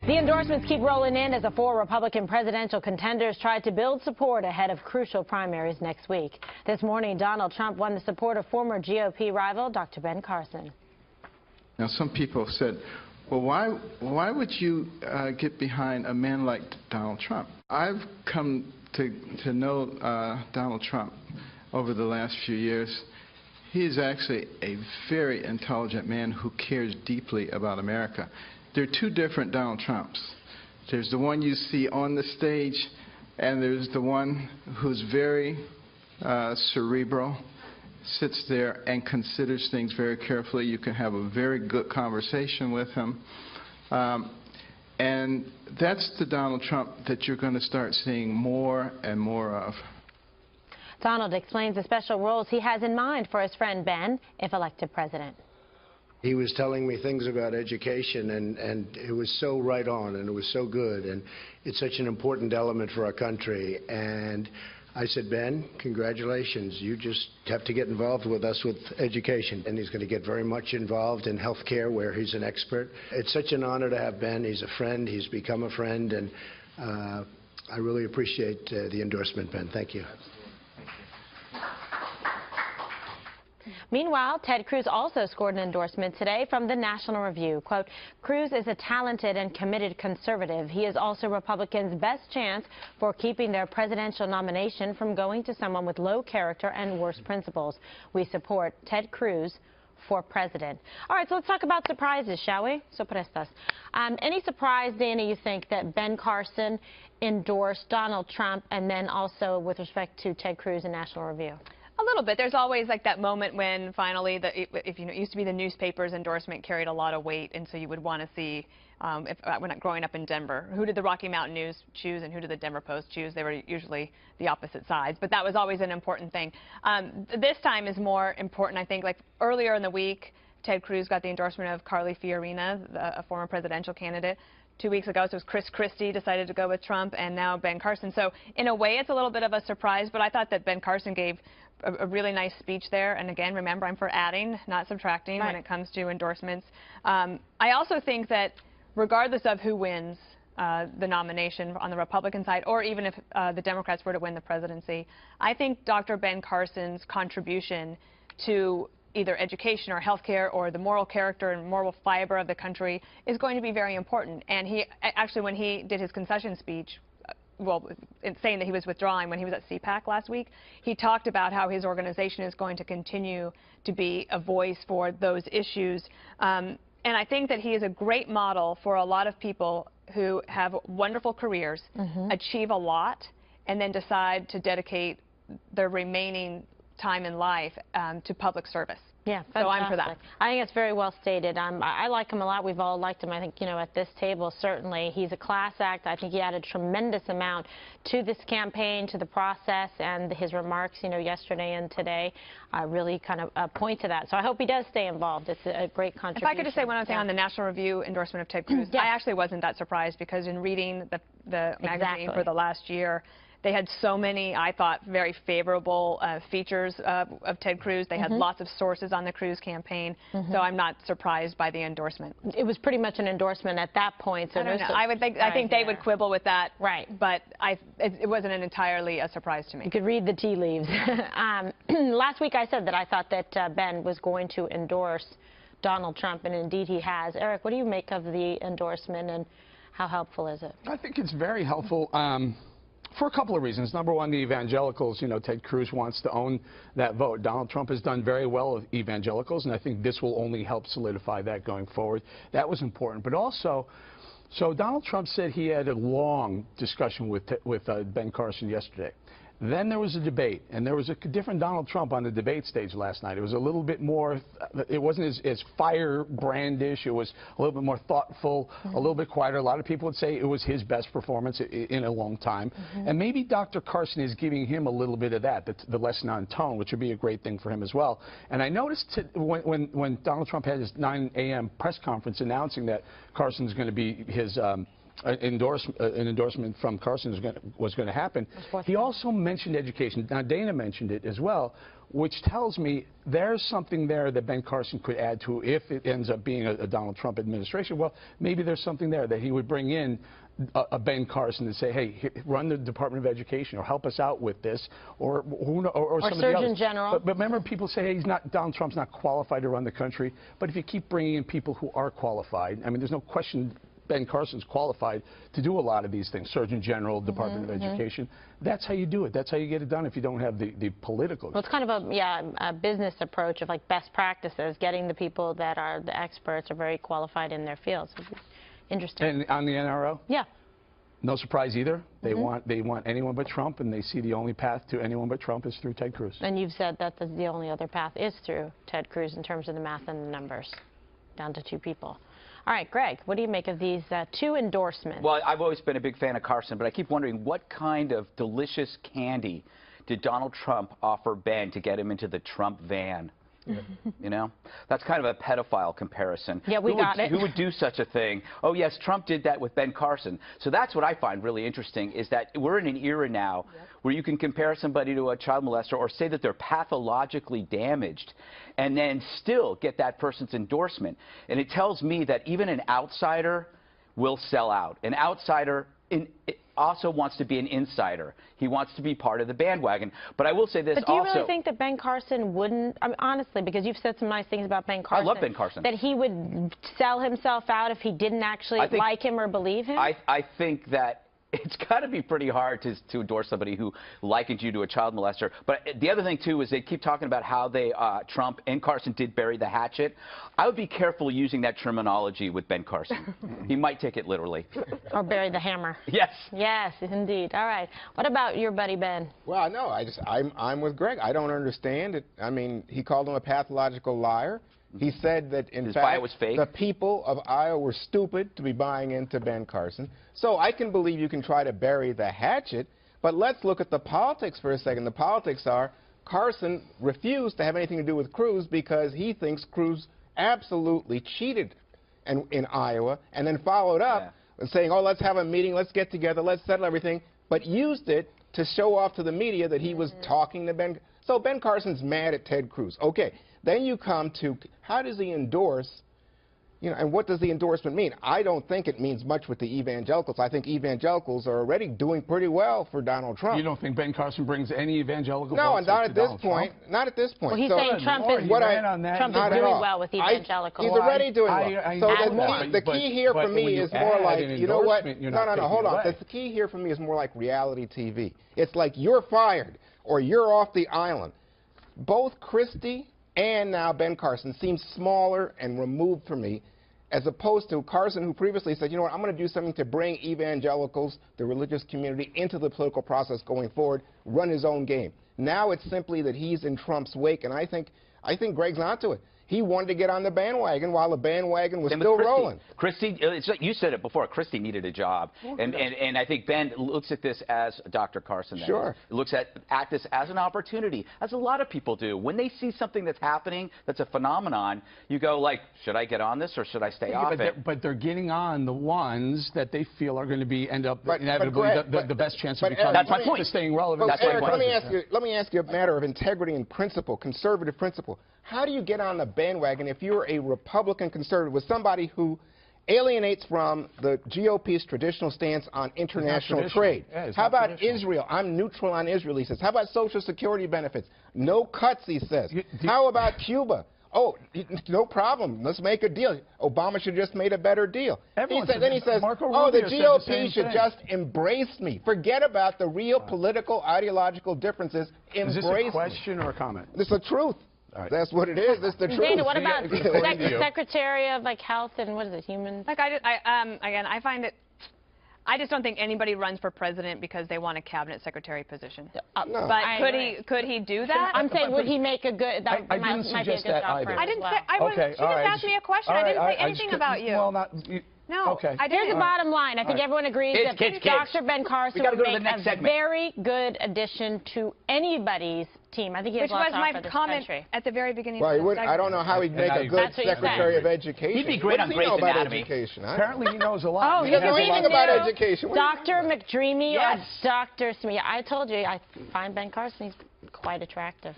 The endorsements keep rolling in as the four Republican presidential contenders try to build support ahead of crucial primaries next week. This morning, Donald Trump won the support of former GOP rival Dr. Ben Carson. Now, some people said, well, why would you get behind a man like Donald Trump? I've come to know Donald Trump over the last few years. He is actually a very intelligent man who cares deeply about America. There are two different Donald Trumps. There's the one you see on the stage, and there's the one who's very cerebral, sits there and considers things very carefully. You can have a very good conversation with him. And that's the Donald Trump that you're going to start seeing more and more of. Donald explains the special roles he has in mind for his friend Ben if elected president. He was telling me things about education, and it was so right on, and it was so good, and it's such an important element for our country. And I said, Ben, congratulations. You just have to get involved with us with education. And he's going to get very much involved in health care, where he's an expert. It's such an honor to have Ben. He's a friend. He's become a friend, and I really appreciate the endorsement, Ben. Thank you. Meanwhile, Ted Cruz also scored an endorsement today from the National Review. Quote, Cruz is a talented and committed conservative. He is also Republicans' best chance for keeping their presidential nomination from going to someone with low character and worse principles. We support Ted Cruz for president. All right, so let's talk about surprises, shall we? Sorpresas. Any surprise, Dana, you think that Ben Carson endorsed Donald Trump, and then also with respect to Ted Cruz and National Review? A little bit. There's always like that moment when finally, it used to be the newspaper's endorsement carried a lot of weight, and so you would want to see, when growing up in Denver, who did the Rocky Mountain News choose and who did the Denver Post choose? They were usually the opposite sides, but that was always an important thing. This time is more important, I think. Like earlier in the week, Ted Cruz got the endorsement of Carly Fiorina, a former presidential candidate. 2 weeks ago, so it was Chris Christie decided to go with Trump, and now Ben Carson. So in a way, it's a little bit of a surprise, but I thought that Ben Carson gave a really nice speech there. And again, remember, I'm for adding, not subtracting when it comes to endorsements. I also think that regardless of who wins the nomination on the Republican side, or even if the Democrats were to win the presidency, I think Dr. Ben Carson's contribution to either education or healthcare or the moral character and moral fiber of the country is going to be very important. And he actually, when he did his concession speech, well, saying that he was withdrawing when he was at CPAC last week, he talked about how his organization is going to continue to be a voice for those issues. And I think that he is a great model for a lot of people who have wonderful careers, achieve a lot, and then decide to dedicate their remaining time in life to public service. Yeah, fantastic. So I'm for that. I think it's very well stated. I like him a lot. We've all liked him. I think, you know, at this table, certainly. He's a class act. I think he added a tremendous amount to this campaign, to the process, and his remarks, you know, yesterday and today really kind of point to that. So I hope he does stay involved. It's a great contribution. If I could just say one other thing on the National Review endorsement of Ted Cruz, I actually wasn't that surprised, because in reading the magazine for the last year, they had so many, I thought, very favorable features of Ted Cruz. They had lots of sources on the Cruz campaign, so I'm not surprised by the endorsement. It was pretty much an endorsement at that point. So I don't know. I think they would quibble with that, but it wasn't entirely a surprise to me. You could read the tea leaves. Last week I said that I thought that Ben was going to endorse Donald Trump, and indeed he has. Eric, what do you make of the endorsement, and how helpful is it? I think it's very helpful. For a couple of reasons. Number one, the evangelicals, you know, Ted Cruz wants to own that vote. Donald Trump has done very well with evangelicals, and I think this will only help solidify that going forward. That was important. But also, so Donald Trump said he had a long discussion with Ben Carson yesterday. Then there was a debate, and there was a different Donald Trump on the debate stage last night. It was a little bit more, it wasn't as firebrandish. It was a little bit more thoughtful, a little bit quieter. A lot of people would say it was his best performance in a long time. And maybe Dr. Carson is giving him a little bit of that, the lesson on tone, which would be a great thing for him as well. And I noticed when Donald Trump had his 9 a.m. press conference announcing that Carson's going to be his an endorsement from Carson was going to happen. He also mentioned education. Now, Dana mentioned it as well. which tells me there's something there that Ben Carson could add to if it ends up being a Donald Trump administration. Well, maybe there's something there that he would bring in a Ben Carson and say, hey, run the Department of Education or help us out with this, or somebody Surgeon else. General. But remember, people say, hey, Donald Trump's not qualified to run the country. But if you keep bringing in people who are qualified, I mean, there's no question Ben Carson's qualified to do a lot of these things, Surgeon General, Department of Education. That's how you do it. That's how you get it done if you don't have the political. Well, it's kind of a business approach of like best practices, getting the people that are the experts are very qualified in their fields. Interesting. And on the NRO? Yeah. No surprise either. They want anyone but Trump, and they see the only path to anyone but Trump is through Ted Cruz. And you've said that the only other path is through Ted Cruz in terms of the math and the numbers, down to 2 people. All right, Greg, what do you make of these 2 endorsements? Well, I've always been a big fan of Carson, but I keep wondering what kind of delicious candy did Donald Trump offer Ben to get him into the Trump van? You know, that's kind of a pedophile comparison. Yeah, we got it. Who would do such a thing? Oh, yes, Trump did that with Ben Carson. So that's what I find really interesting is that we're in an era now where you can compare somebody to a child molester or say that they're pathologically damaged and then still get that person's endorsement. And it tells me that even an outsider will sell out. An outsider also wants to be an insider. He wants to be part of the bandwagon. But I will say this also. But do you really think that Ben Carson wouldn't, I mean, honestly, because you've said some nice things about Ben Carson. I love Ben Carson. That he would sell himself out if he didn't actually like him or believe him? I think that it's got to be pretty hard to endorse somebody who likens you to a child molester. But the other thing, too, is they keep talking about how Trump and Carson did bury the hatchet. I would be careful using that terminology with Ben Carson. He might take it literally. Or bury the hammer. Yes. Yes, indeed. All right. What about your buddy, Ben? Well, no, I'm with Greg. I don't understand it. I mean, he called him a pathological liar. He said that, in fact, the people of Iowa were stupid to be buying into Ben Carson. So I can believe you can try to bury the hatchet, but let's look at the politics for a second. The politics are Carson refused to have anything to do with Cruz because he thinks Cruz absolutely cheated in Iowa, and then followed up saying, oh, let's have a meeting, let's get together, let's settle everything, but used it to show off to the media that he was talking to Ben. So Ben Carson's mad at Ted Cruz. Okay. Then you come to how does he endorse, you know, and what does the endorsement mean? I don't think it means much with the evangelicals. I think evangelicals are already doing pretty well for Donald Trump. You don't think Ben Carson brings any evangelical votes? No, and not at this point. Trump? Not at this point. Well, he's saying Trump is doing well with evangelicals. He's already doing well. So the key here for me is more like, you know what? No, hold on. The key here for me is more like reality TV. It's like you're fired or you're off the island. Both Christie and now Ben Carson seems smaller and removed from me, as opposed to Carson, who previously said, you know what, I'm going to do something to bring evangelicals, the religious community, into the political process going forward, run his own game. Now it's simply that he's in Trump's wake, and I think Greg's onto it. He wanted to get on the bandwagon while the bandwagon was still rolling. Christie, you said it before, Christie needed a job. And I think Ben looks at this as Dr. Carson. Sure. Looks at this as an opportunity, as a lot of people do. When they see something that's happening, that's a phenomenon, you go like, should I get on this or should I stay off it? But they're getting on the ones that they feel are going to end up inevitably the best chance of becoming. That's my point. Staying relevant. That's Eric, let me ask you a matter of integrity and principle, conservative principle. How do you get on the bandwagon if you're a Republican conservative with somebody who alienates from the GOP's traditional stance on international trade? How about Israel? I'm neutral on Israel, he says. How about Social Security benefits? No cuts, he says. How about Cuba? Oh, no problem. Let's make a deal. Obama should have just made a better deal. Then he says, oh, the GOP should just embrace me. Forget about the real political, ideological differences. Embrace me. Is this a question or a comment? This is the truth. Right. That's what it is. That's the truth. Dana, what about Secretary of Health and what is it, Human? Again, I find it. I just don't think anybody runs for president because they want a cabinet secretary position. No. But could he do that? I'm saying, would he make a good? I didn't suggest that either. I didn't say. She just asked me a question. I didn't say anything about you. Well, not. No. Okay. Here's the bottom line. I think everyone agrees that Dr. Ben Carson would make a very good addition to anybody's team. I think he has a lot to offer this country. Which was my comment at the very beginning. Well, I don't know how he'd make a good Secretary of Education. He'd be great on Grey's Anatomy. Apparently he knows a lot. Oh, he knows a lot about education. Dr. McDreamy or Dr. Smith. I told you, I find Ben Carson, he's quite attractive.